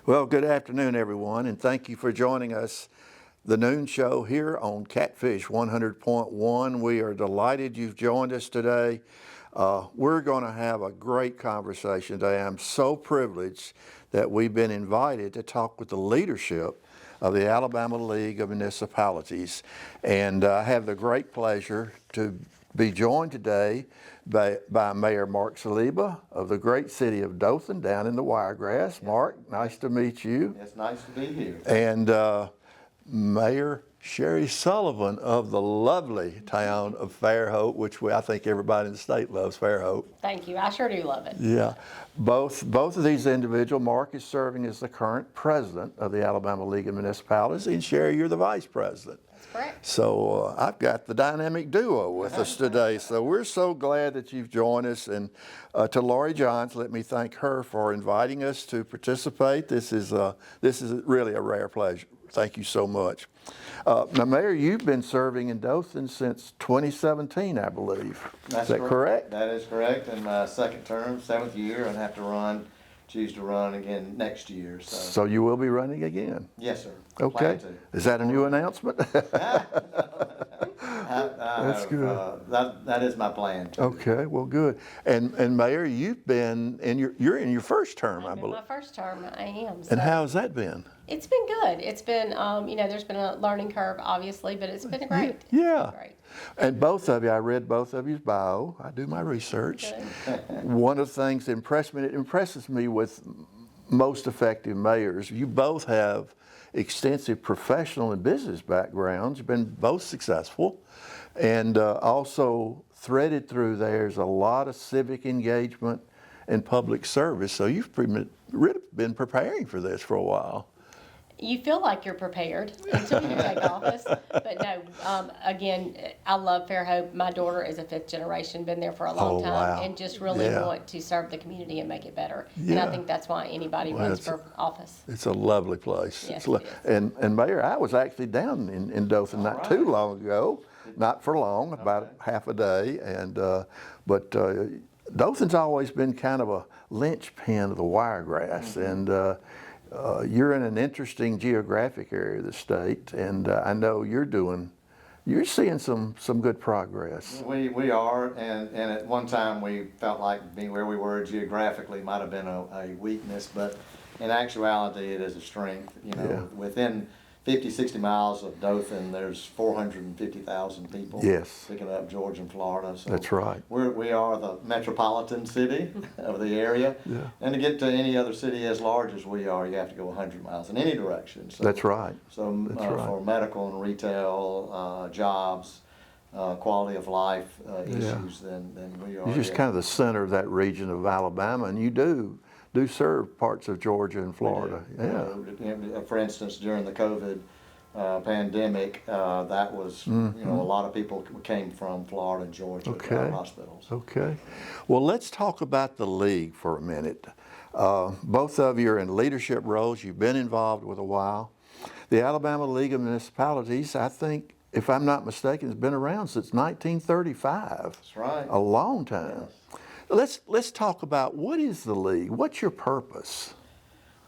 Well, good afternoon, everyone, and thank you for joining us, the noon show here on Catfish 100.1. We are delighted you've joined us today. We're going to have a great conversation today. I'm so privileged that we've been invited to talk with the leadership of the Alabama League of Municipalities, and I have the great pleasure to be joined today by Mayor Mark Saliba of the great city of Dothan down in the Wiregrass. Mark, nice to meet you. It's nice to be here. And Mayor Sherry Sullivan of the lovely town of Fairhope, which I think everybody in the state loves Fairhope. Thank you. I sure do love it. Yeah. Both of these individuals, Mark is serving as the current president of the Alabama League of Municipalities, and Sherry, you're the vice president. That's correct. So I've got the dynamic duo with us today. So we're so glad that you've joined us. And to Lori Johns, let me thank her for inviting us to participate. This is really a rare pleasure. Thank you so much. Now, Mayor, you've been serving in Dothan since 2017, I believe. Is that correct? That is correct. In my second term, 7th year, I'd have to choose to run again next year. So you will be running again? Yes, sir. Okay. Is that a new announcement? That's good. That is my plan. Okay, well, good. And Mayor, you've been you're in your first term, I In believe. my first term, I am. And how's that been? It's been good. It's been, there's been a learning curve, obviously, but it's been great. Yeah. It's been great. And both of you, I read both of you's bio. I do my research. One of the things that impresses me with most effective mayors, you both have extensive professional and business backgrounds. You've been both successful, and also threaded through there's a lot of civic engagement and public service. So you've really been preparing for this for a while. You feel like you're prepared until you take office. But no, again, I love Fairhope. My daughter is a 5th generation, been there for a long time, wow. and just really Yeah. want to serve the community and make it better. And Yeah. I think that's why anybody runs for office. It's a lovely place. Yes, It's it is. And Mayor, I was actually down in Dothan not too long ago, not for long, about half a day, and but Dothan's always been kind of a linchpin of the Wiregrass, and you're in an interesting geographic area of the state, and I know you're seeing some good progress. We are, and at one time we felt like being where we were geographically might have been a weakness, but in actuality it is a strength. Yeah. Within 50, 60 miles of Dothan, there's 450,000 people picking up Georgia and Florida. So That's right. we are the metropolitan city of the area. Yeah. And to get to any other city as large as we are, you have to go 100 miles in any direction. So, That's right. So That's right. for medical and retail, jobs, quality of life issues, then we are. You're just kind of the center of that region of Alabama, and you do serve parts of Georgia and Florida. Yeah. For instance, during the COVID pandemic, that was, a lot of people came from Florida and Georgia to our hospitals. Okay. Well, let's talk about the league for a minute. Both of you are in leadership roles. You've been involved with a while. The Alabama League of Municipalities, I think, if I'm not mistaken, has been around since 1935. That's right. A long time. Yes. Let's talk about what is the league? What's your purpose?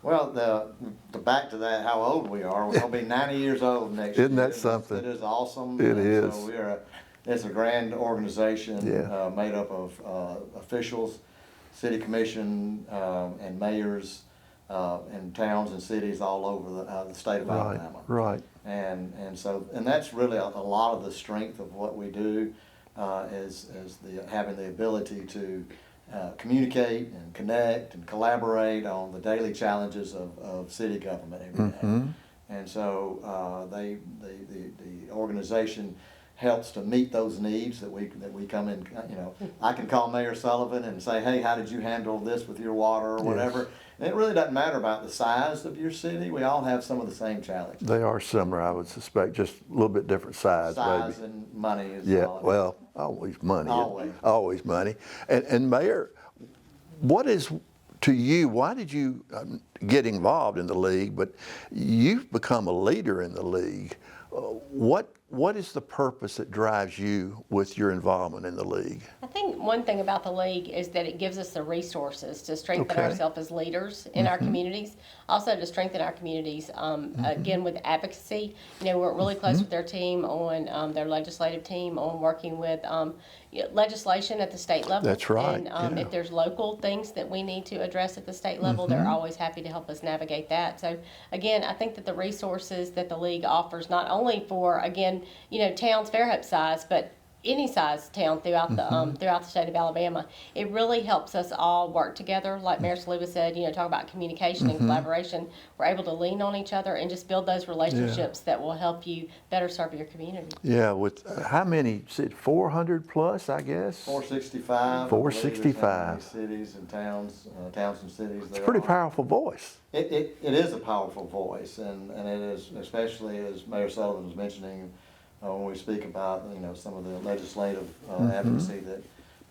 Well, the back to that, how old we are. We're going to be 90 years old next year. Isn't that something? It is awesome. It is. So it's a grand organization made up of officials, city commission, and mayors, and towns and cities all over the state of Alabama. Right. And that's really a lot of the strength of what we do, is having the ability to communicate and connect and collaborate on the daily challenges of city government every day. And so the organization helps to meet those needs that we come in. I can call Mayor Sullivan and say, hey, how did you handle this with your water or whatever? And it really doesn't matter about the size of your city. We all have some of the same challenges. They are similar, I would suspect, just a little bit different size maybe. And money is all. Well, always money. Always. Always money. And Mayor, what is, to you, why did you, get involved in the league, but you've become a leader in the league. What is the purpose that drives you with your involvement in the league? I think one thing about the league is that it gives us the resources to strengthen Okay. ourselves as leaders in our communities, also to strengthen our communities, again, with advocacy. You know, we're really close with their team on, their legislative team on working with legislation at the state level. That's right, And yeah. if there's local things that we need to address at the state level, they're always happy to help us navigate that. So again, I think that the resources that the league offers, not only for, again, you know, towns Fairhope size, but any size town throughout the state of Alabama, it really helps us all work together. Like Mayor Saliba said, you know, talk about communication and collaboration. We're able to lean on each other and just build those relationships that will help you better serve your community. Yeah, with how many, 400 plus, I guess? 465. 465. Cities and towns, towns and cities. It's a pretty powerful voice. It is a powerful voice, and it is, especially as Mayor Sullivan was mentioning, when we speak about, you know, some of the legislative advocacy that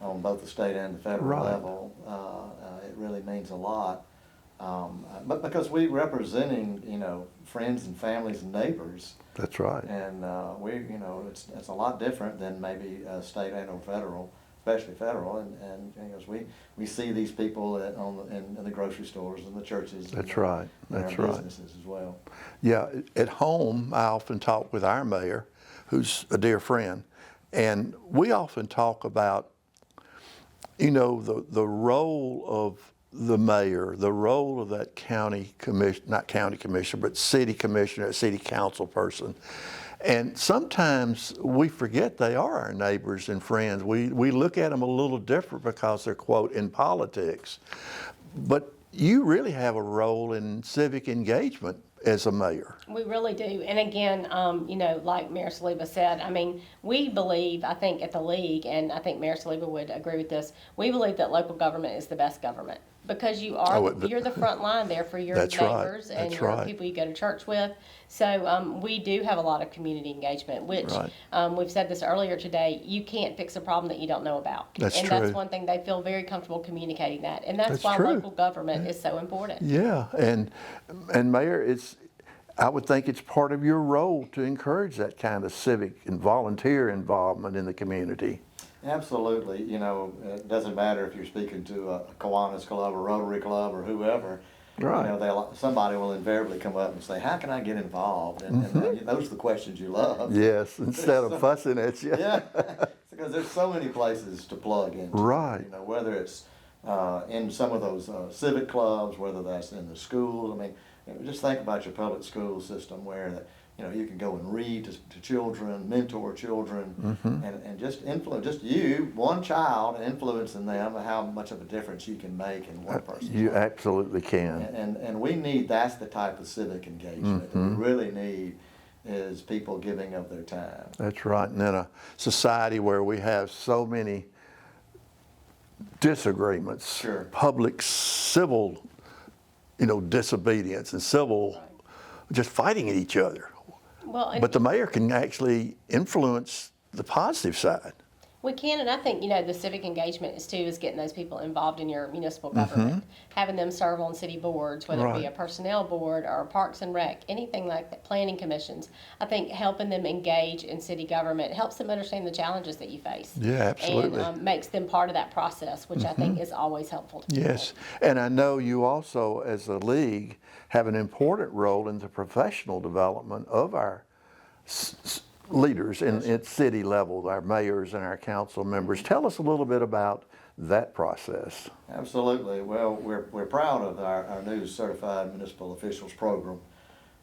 on both the state and the federal Right. level, it really means a lot. But because we representing, you know, friends and families and neighbors, That's right. and we, you know, it's a lot different than maybe state and or federal, especially federal, and because we see these people in the grocery stores and the churches. That's and, right. and That's our right. businesses as well. Yeah, at home, I often talk with our mayor, who's a dear friend, and we often talk about, you know, the role of the mayor, the role of that county commission, not county commissioner, but city commissioner, city council person. And sometimes we forget they are our neighbors and friends. We look at them a little different because they're, quote, in politics. But you really have a role in civic engagement as a mayor. We really do. And again, you know, like Mayor Saliba said, I mean, we believe, I think at the league, and I think Mayor Saliba would agree with this, we believe that local government is the best government. Because you're the front line there for your That's right. neighbors and That's your right. people you go to church with. So we do have a lot of community engagement, which Right. we've said this earlier today. You can't fix a problem that you don't know about. That's and true. that's one thing they feel very comfortable communicating that, and that's That's why true. local government is so important. Yeah, and Mayor, I would think it's part of your role to encourage that kind of civic and volunteer involvement in the community. Absolutely. You know, it doesn't matter if you're speaking to a Kiwanis Club or Rotary Club or whoever. Right. You know, somebody will invariably come up and say, "How can I get involved?" And those are the questions you love. Yes, instead of fussing at you. Yeah, because there's so many places to plug into. Right. You know, whether it's in some of those civic clubs, whether that's in the schools. I mean, you know, just think about your public school system where you know, you can go and read to children, mentor children, and just influence, just you, one child, influencing them, how much of a difference you can make in one person's You life. absolutely can. And we need, that's the type of civic engagement that we really need, is people giving of their time. That's right. And in a society where we have so many disagreements, Sure. public civil, you know, disobedience and civil, just fighting at each other. Well, and But the mayor can actually influence the positive side. we can, and I think, you know, the civic engagement is getting those people involved in your municipal government, having them serve on city boards, whether it be Right. a personnel board or a Parks and Rec, anything like that, planning commissions. I think helping them engage in city government helps them understand the challenges that you face. Yeah, absolutely. And makes them part of that process, which I think is always helpful to people. Yes, and I know you also, as a league, have an important role in the professional development of our leaders at city level, our mayors and our council members. Tell us a little bit about that process. Absolutely. Well, we're proud of our new Certified Municipal Officials program.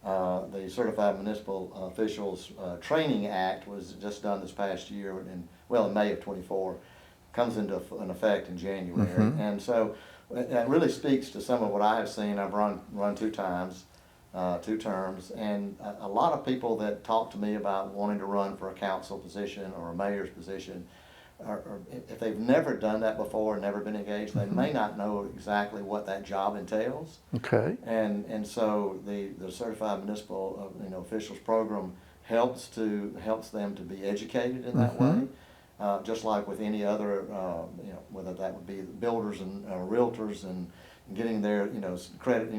The Certified Municipal Officials Training Act was just done this past year in May of '24. Comes into an effect in January. And so it really speaks to some of what I have seen. I've run 2 times. 2 terms, and a lot of people that talk to me about wanting to run for a council position or a mayor's position, or if they've never done that before, never been engaged, they may not know exactly what that job entails. Okay. And so the Certified Municipal Officials program helps them to be educated in that way. Just like with any other, whether that would be builders and realtors and getting their, credit,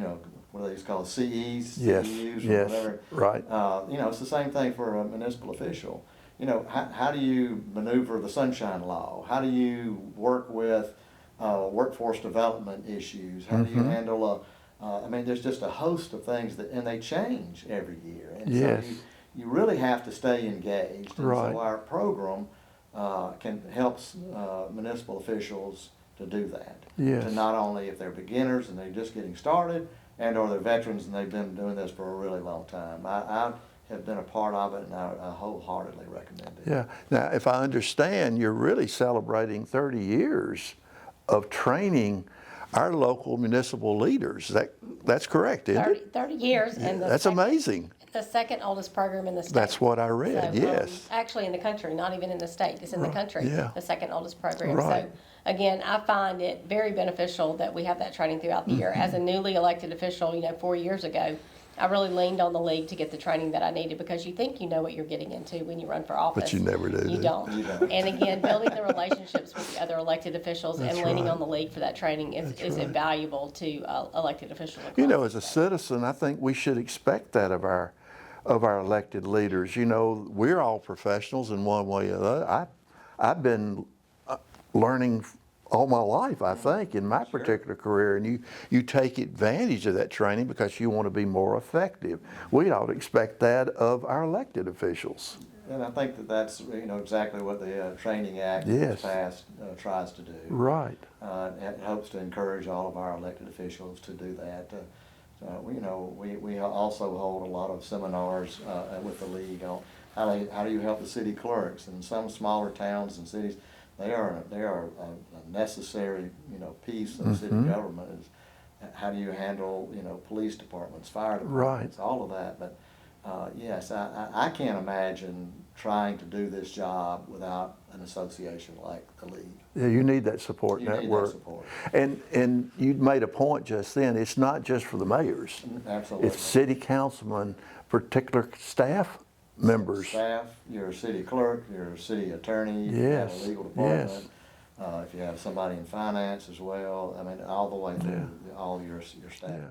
what do they used to call it, CEs, Yes, CEUs, or yes, whatever. right. You know, it's the same thing for a municipal official. You know, how do you maneuver the sunshine law? How do you work with workforce development issues? How do you handle I mean, there's just a host of things and they change every year. And Yes. so you really have to stay engaged. And Right. so our program helps municipal officials to do that. Yes. To not only if they're beginners and they're just getting started, and or they're veterans and they've been doing this for a really long time. I have been a part of it, and I wholeheartedly recommend it. Yeah. Now, if I understand, you're really celebrating 30 years of training our local municipal leaders. That's correct, isn't 30, it? 30 years, and That's amazing. the second oldest program in the state. That's what I read, So, yes. actually in the country, not even in the state, it's in the country, yeah. the second oldest program. Right. So again, I find it very beneficial that we have that training throughout the year. As a newly elected official, 4 years ago, I really leaned on the league to get the training that I needed, because you think you know what you're getting into when you run for office. you never do, do You you? don't. You don't. And again, building the relationships with the other elected officials and leaning right. on the league for that training is invaluable to elected officials. You know, across as a the state. citizen, I think we should expect that of our elected leaders. You know, we're all professionals in one way or another. I've been learning all my life, I think, in my particular career, and you take advantage of that training because you want to be more effective. We ought to expect that of our elected officials. And I think that's exactly what the Training Act Yes. that's passed tries to do. Right. It hopes to encourage all of our elected officials to do that. We also hold a lot of seminars with the league on how do you help the city clerks. In some smaller towns and cities, they are a necessary piece of city government. Is how do you handle police departments, fire departments, all of that. But yes, I can't imagine trying to do this job without an association like the league. Yeah, you need that support You need that network. support. And you made a point just then, it's not just for the mayors. Absolutely. It's city councilmen, particular staff members. Staff, your city clerk, your city attorney, if you have Yes, a legal department, yes. If you have somebody in finance as well, I mean, all the way through all your staff. Yeah.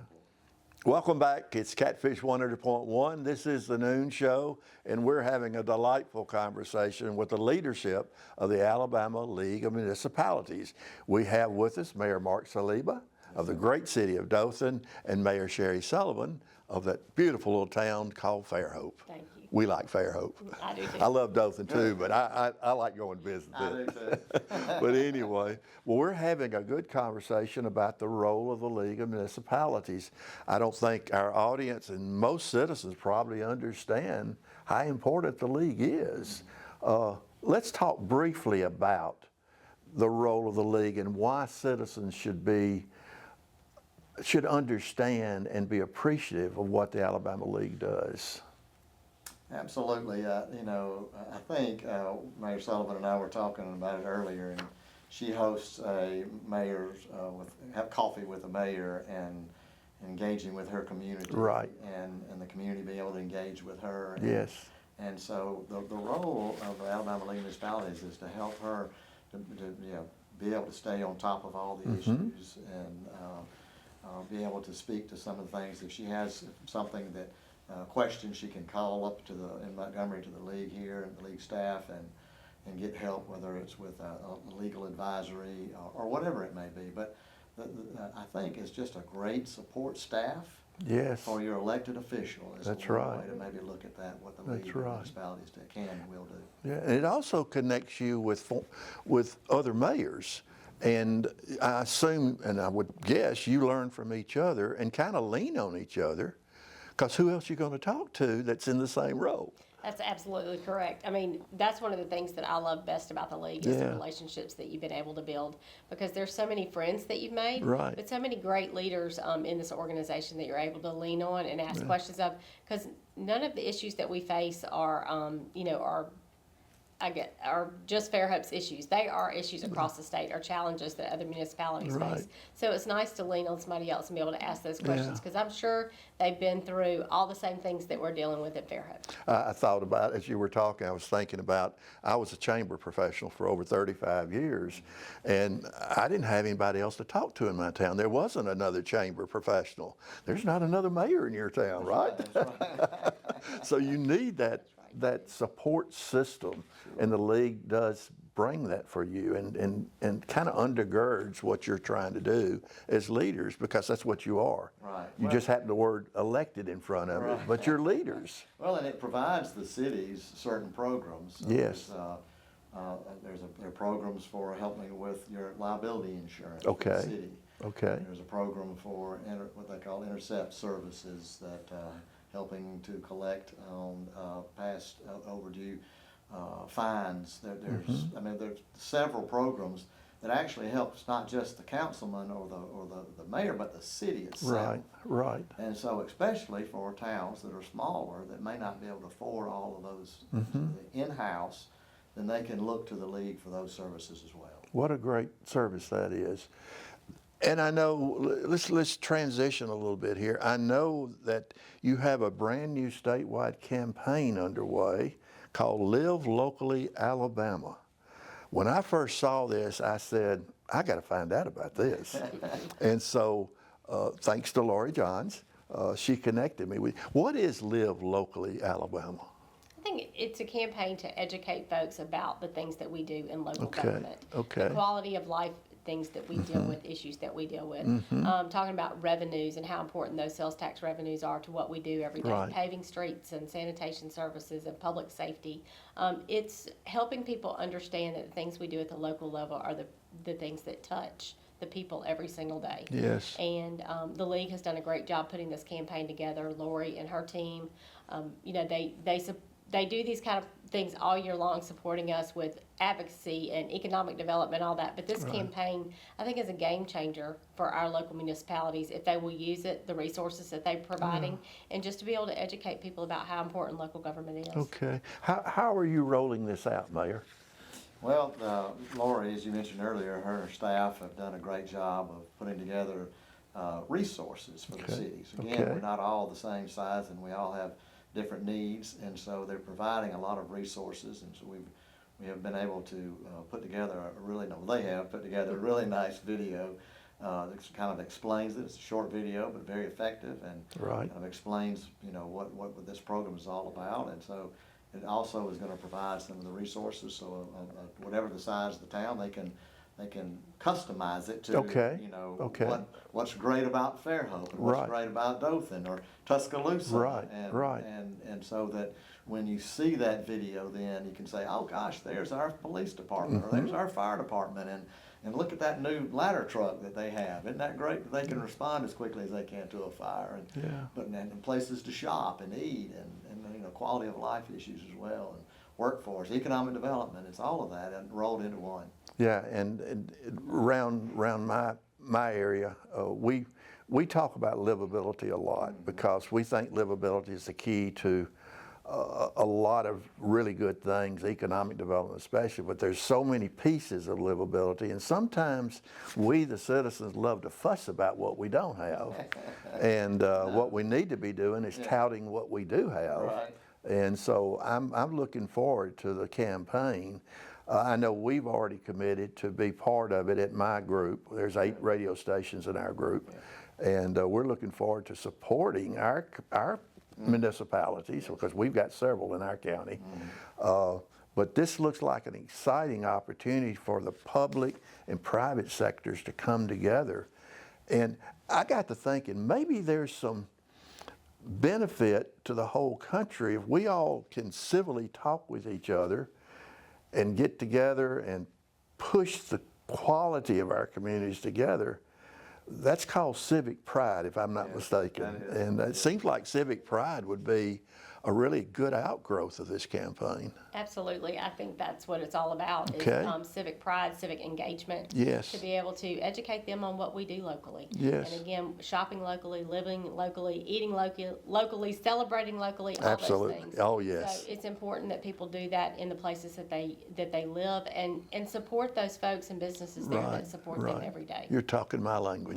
Welcome back. It's Catfish 100.1. This is the Noon Show, and we're having a delightful conversation with the leadership of the Alabama League of Municipalities. We have with us Mayor Mark Saliba of the great city of Dothan and Mayor Sherry Sullivan of that beautiful little town called Fairhope. Thank you. We like Fairhope. I do too. I love Dothan too, but I like going to visit I it. do too. But anyway, well, we're having a good conversation about the role of the League of Municipalities. I don't think our audience and most citizens probably understand how important the league is. Let's talk briefly about the role of the league and why citizens should understand and be appreciative of what the Alabama League does. Absolutely. I think Mayor Sullivan and I were talking about it earlier, and she hosts a mayor's have coffee with the mayor and engaging with her community. Right. And the community be able to engage with her. Yes. And so the role of the Alabama League of Municipalities is to help her to be able to stay on top of all the issues and be able to speak to some of the things. If she has something that questions, she can call up in Montgomery to the league here and the league staff and get help, whether it's with a legal advisory or whatever it may be. But I think it's just a great support staff. Yes. For your elected official is That's one right. way to maybe look at that, what the That's league of right. municipalities can and will do. Yeah, and it also connects you with other mayors. And I assume, and I would guess, you learn from each other and kind of lean on each other, because who else are you going to talk to that's in the same role? That's absolutely correct. I mean, that's one of the things that I love best about the league is the Yeah. relationships that you've been able to build, because there's so many friends that you've made, Right. but so many great leaders in this organization that you're able to lean on and ask questions of, because none of the issues that we face are are just Fairhope's issues. They are issues across the state, or challenges that other municipalities Right. face. So it's nice to lean on somebody else and be able to ask those questions, Yeah. because I'm sure they've been through all the same things that we're dealing with at Fairhope. I thought about, as you were talking, I was thinking about, I was a chamber professional for over 35 years, and I didn't have anybody else to talk to in my town. There wasn't another chamber professional. There's not another mayor in your town, right? So you need that support system, and the league does bring that for you, and kind of undergirds what you're trying to do as leaders, because that's what you are. Right. You just happen the word elected in front of it, but you're leaders. Well, and it provides the cities certain programs. Yes. There are programs for helping with your liability insurance for Okay. the city. Okay. There's a program for what they call intercept services, that helping to collect on past overdue fines. There's I mean, there's several programs that actually helps not just the councilman or the mayor, but the city itself. Right, right. And so, especially for towns that are smaller, that may not be able to afford all of those in-house, then they can look to the league for those services as well. What a great service that is. And I know, let's transition a little bit here. I know that you have a brand new statewide campaign underway called Live Locally Alabama. When I first saw this, I said, I got to find out about this. And so, thanks to Lori Johns, she connected me with. What is Live Locally Alabama? I think it's a campaign to educate folks about the things that we do in local Okay, government. okay. The quality of life things that we deal with, issues that we deal with. Talking about revenues and how important those sales tax revenues are to what we do every day. Right. Paving streets and sanitation services and public safety. It's helping people understand that the things we do at the local level are the things that touch the people every single day. Yes. And the league has done a great job putting this campaign together. Lori and her team, they do these kind of things all year long, supporting us with advocacy and economic development, all that. But this campaign, I think, is a game changer for our local municipalities if they will use it, the resources that they're providing, and just to be able to educate people about how important local government is. Okay. How are you rolling this out, Mayor? Well, Lori, as you mentioned earlier, her and her staff have done a great job of putting together resources for the cities. Again, Okay. we're not all the same size, and we all have different needs, and so they're providing a lot of resources, and so we have been able to put together they have put together a really nice video that kind of explains it. It's a short video, but very effective, and Right. kind of explains, what this program is all about, and so it also is going to provide some of the resources, so whatever the size of the town, they can customize it to, Okay, okay. what's great about Fairhope, and what's Right. great about Dothan or Tuscaloosa. Right, right. And so that when you see that video, then you can say, oh gosh, there's our police department, or there's our fire department, and look at that new ladder truck that they have. Isn't that great that they can respond as quickly as they can to a fire, and places to shop and eat, and quality of life issues as well, and workforce, economic development. It's all of that and rolled into one. Yeah, and around my area, we talk about livability a lot, because we think livability is the key to a lot of really good things, economic development especially, but there's so many pieces of livability, and sometimes we, the citizens, love to fuss about what we don't have. And what we need to be doing is touting what we do have. Right. And so I'm looking forward to the campaign. I know we've already committed to be part of it at my group. There's 8 radio stations in our group, and we're looking forward to supporting our municipalities, because we've got several in our county. But this looks like an exciting opportunity for the public and private sectors to come together. And I got to thinking, maybe there's some benefit to the whole country if we all can civilly talk with each other and get together and push the quality of our communities together. That's called civic pride, if I'm not mistaken. that is. And it seems like civic pride would be a really good outgrowth of this campaign. Absolutely. I think that's what it's all about Okay. is civic pride, civic engagement. Yes. To be able to educate them on what we do locally. Yes. And again, shopping locally, living locally, eating locally, celebrating locally, all Absolutely. those things. Oh, yes. So it's important that people do that in the places that they live and support those folks and businesses there that support them every day. You're talking my language.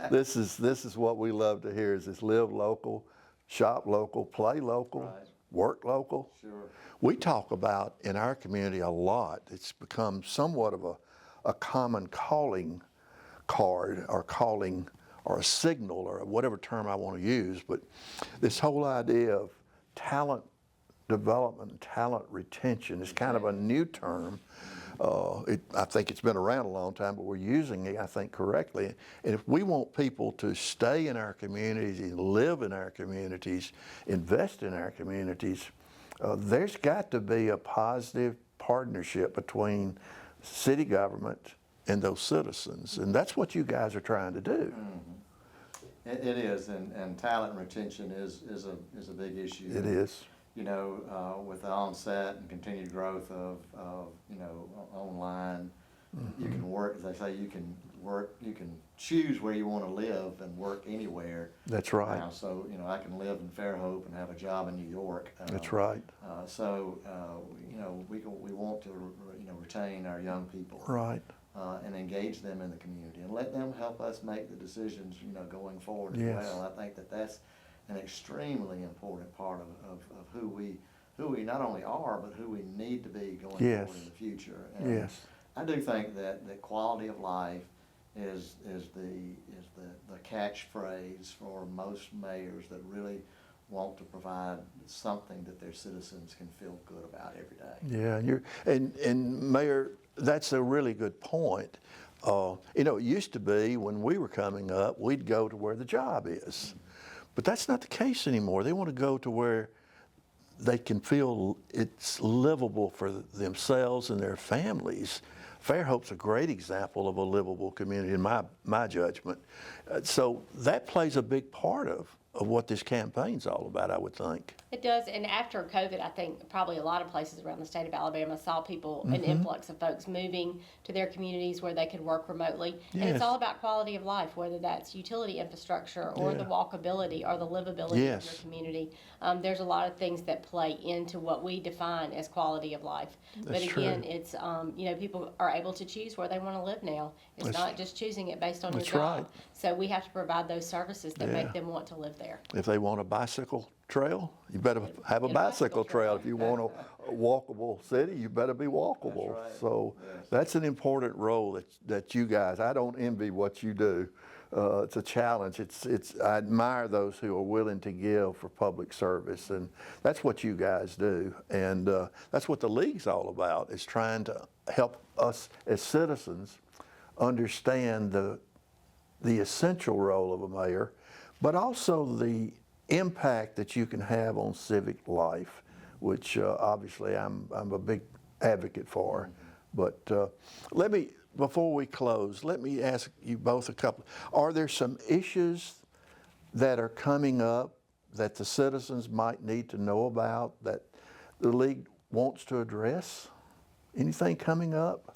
this is what we love to hear: is this live local, shop local, play local, Right. work local. Sure. We talk about in our community a lot. It's become somewhat of a common calling card or calling or a signal or whatever term I want to use. But this whole idea of talent development and talent retention is kind of a new term. I think it's been around a long time, but we're using it, I think, correctly. And if we want people to stay in our communities, live in our communities, invest in our communities, there's got to be a positive partnership between city government and those citizens. And that's what you guys are trying to do. It is, and talent retention is a big issue. It is. You know, with the onset and continued growth of you know, online, you can work, as they say, you can choose where you want to live and work anywhere. That's right. Now, so, you know, I can live in Fairhope and have a job in New York. That's right. So, you know, we want to, you know, retain our young people. Right. And engage them in the community and let them help us make the decisions, you know, going forward as Yes. well. I think that that's an extremely important part of who we not only are, but who we need to be going Yes. forward in the future. And Yes. I do think that the quality of life is the catchphrase for most mayors that really want to provide something that their citizens can feel good about every day. Yeah, and Mayor, that's a really good point. You know, it used to be when we were coming up, we'd go to where the job is. But that's not the case anymore. They want to go to where they can feel it's livable for themselves and their families. Fairhope's a great example of a livable community in my judgment. So that plays a big part of what this campaign's all about, I would think. It does, and after COVID, I think probably a lot of places around the state of Alabama saw people, an influx of folks moving to their communities where they could work remotely. And Yes. it's all about quality of life, whether that's utility infrastructure or the walkability or the livability Yes. of your community. There's a lot of things that play into what we define as quality of life. But That's again, true. it's, you know, people are able to choose where they want to live now. It's That's- not just choosing it based on your That's job. right. So we have to provide those services that Yeah. make them want to live there. If they want a bicycle trail, you better have a Get a bicycle bicycle trail. trail. If you want a walkable city, you better be walkable. That's right. So Yes. that's an important role that you guys, I don't envy what you do. It's a challenge. I admire those who are willing to give for public service, and that's what you guys do. And that's what the league's all about, is trying to help us as citizens understand the essential role of a mayor, but also the impact that you can have on civic life, which obviously I'm a big advocate for. But before we close, let me ask you both a couple. Are there some issues that are coming up that the citizens might need to know about that the league wants to address? Anything coming up?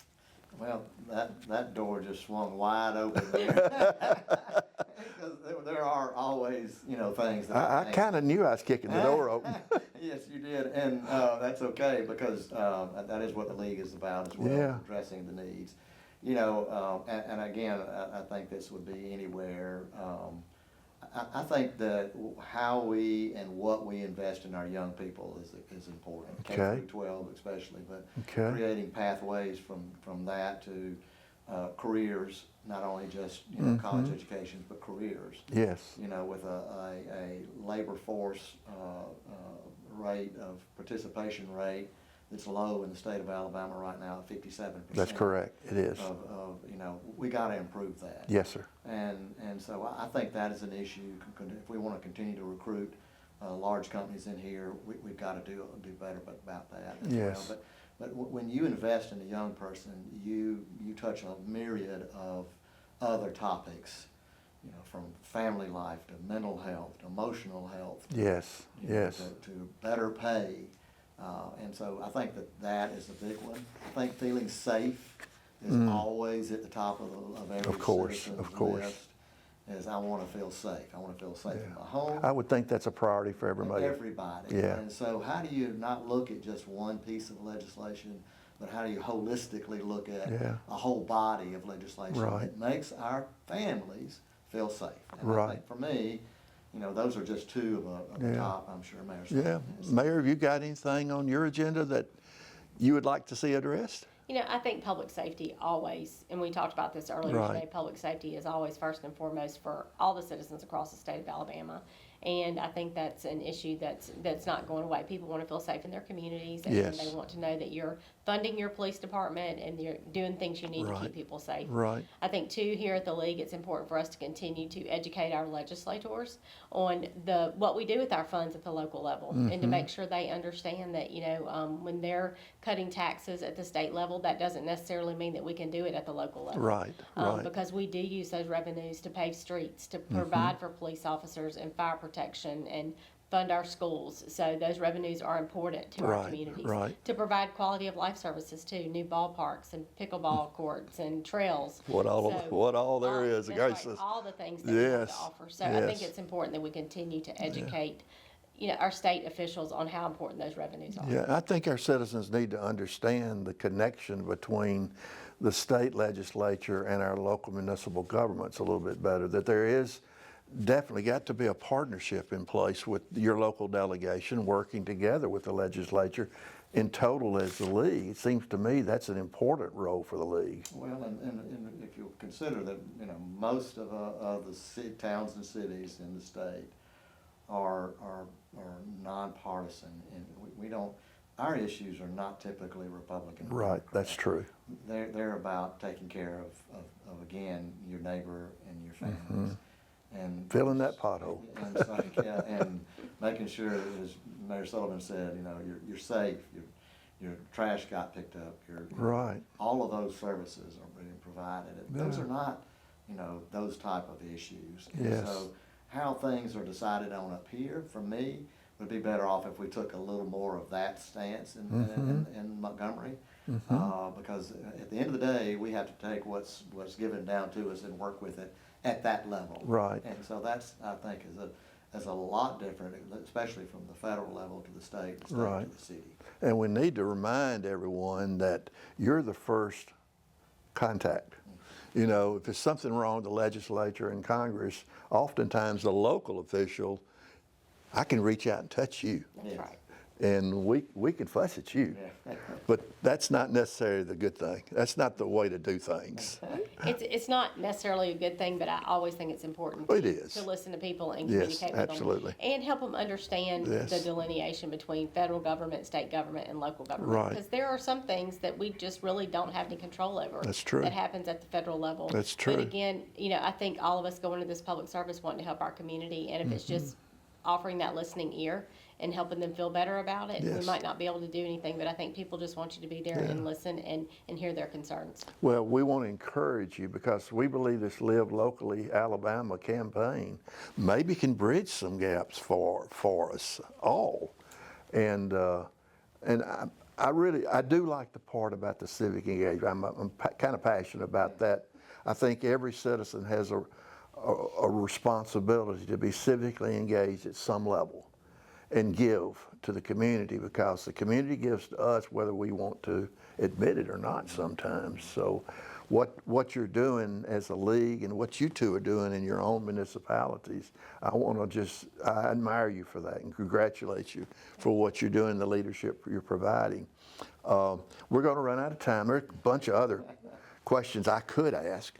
Well, that door just swung wide open there. Because there are always, you know, things that I think- kind of knew I was kicking the door open. Yes, you did, and that's okay, because that is what the league is about as well, Yeah. addressing the needs. You know, and again, I think this would be anywhere. I think that how we and what we invest in our young people is important. K Okay. through 12 especially, but Okay. creating pathways from that to careers, not only just, you know, college educations, but careers. Yes. You know, with a labor force rate of participation rate that's low in the state of Alabama right now at 57%. That's correct. It is. You know, we got to improve that. Yes, sir. And so I think that is an issue. If we want to continue to recruit large companies in here, we've got to do better about that as Yes. well. But when you invest in a young person, you touch a myriad of other topics from family life to mental health, to emotional health, Yes, yes. to better pay. And so I think that is a big one. I think feeling safe is always at the top of every Of course, citizen's of course. list. Is I want to feel safe. I want to feel safe in my home. I would think that's a priority for everybody. Everybody. Yeah. And so how do you not look at just one piece of legislation, but how do you holistically look at Yeah. a whole body of legislation Right. that makes our families feel safe? And I Right. think for me, those are just two of the Yeah. top, I'm sure Mayor Yeah. Sullivan has. Mayor, have you got anything on your agenda that you would like to see addressed? I think public safety always, and we talked about this earlier Right. today, public safety is always first and foremost for all the citizens across the state of Alabama. And I think that's an issue that's not going away. People want to feel safe in their communities, and Yes. they want to know that you're funding your police department and you're doing things you need to Right. keep people safe. Right. I think too, here at the league, it's important for us to continue to educate our legislators on what we do with our funds at the local level, and to make sure they understand that when they're cutting taxes at the state level, that doesn't necessarily mean that we can do it at the local level. Right, right. Because we do use those revenues to pave streets, to provide for police officers and fire protection, and fund our schools. So those revenues are important to our Right, communities. right. To provide quality of life services too, new ballparks and pickleball courts and trails. What all there is, That's gracious. right, all the things that we have to Yes, offer. So I think yes. it's important that we continue to educate, our state officials on how important those revenues are. Yeah, I think our citizens need to understand the connection between the state legislature and our local municipal governments a little bit better, that there is definitely got to be a partnership in place with your local delegation working together with the legislature in total as the league. It seems to me that's an important role for the league. Well, and if you consider that, most of the towns and cities in the state are nonpartisan, and we don't, our issues are not typically Republican. or Right, that's Democrat. true. They're about taking care of again, your neighbor and your families. And Filling that pothole. And it's like, and making sure, as Mayor Sullivan said, you're safe, your trash got picked up, Right. all of those services are being provided. And those Yeah. are not, those type of issues. And Yes. so how things are decided on up here, for me, would be better off if we took a little more of that stance in Montgomery. Because at the end of the day, we have to take what's given down to us and work with it at that level. Right. And so that's, I think, is a lot different, especially from the federal level to the state Right. to the city. And we need to remind everyone that you're the first contact. If there's something wrong with the legislature and Congress, oftentimes the local official, I can reach out and touch you. That's right. And we can fuss at you. Yeah. But that's not necessarily the good thing. That's not the way to do things. It's not necessarily a good thing, but I always think it's important It is. to listen to people and Yes, communicate with absolutely. them. And help them understand Yes. the delineation between federal government, state government, and local government. Right. Because there are some things that we just really don't have any control over. That's true. That happens at the federal level. That's true. But again, I think all of us go into this public service wanting to help our community, and if it's Mm-hmm. just offering that listening ear and helping them feel better about it, we Yes. might not be able to do anything, but I think people just want you to be there and listen and hear their concerns. Well, we want to encourage you because we believe this Live Locally Alabama campaign maybe can bridge some gaps for us all. And I do like the part about the civic engagement. I'm kind of passionate about that. I think every citizen has a responsibility to be civically engaged at some level and give to the community, because the community gives to us whether we want to admit it or not sometimes. So what you're doing as a league and what you two are doing in your own municipalities, I admire you for that and congratulate you for what you're doing, the leadership you're providing. We're going to run out of time. There's a bunch of other questions I could ask,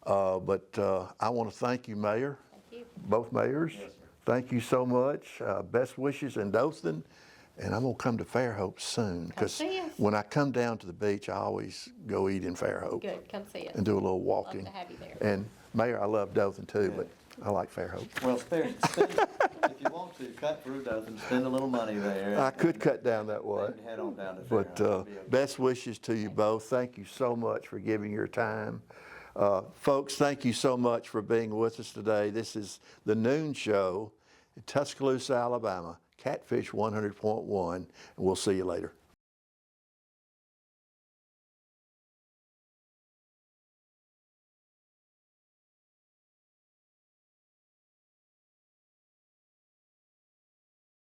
but I want to thank you, Mayor. Thank you. Both mayors. Yes, sir. Thank you so much. Best wishes in Dothan. And I'm going to come to Fairhope soon. Because see us. when I come down to the beach, I always go eat in Fairhope. Good, come see us. And do a little walking. Love to have you there. And Mayor, I love Dothan too, but I like Fairhope. Well, if you want to, cut through Dothan, spend a little money there. I could cut down that way. And head on down to But Fairhope. It'll be okay. best wishes to you both. Thank you so much for giving your time. Folks, thank you so much for being with us today. This is the Noon Show in Tuscaloosa, Alabama, Catfish 100.1, and we'll see you later.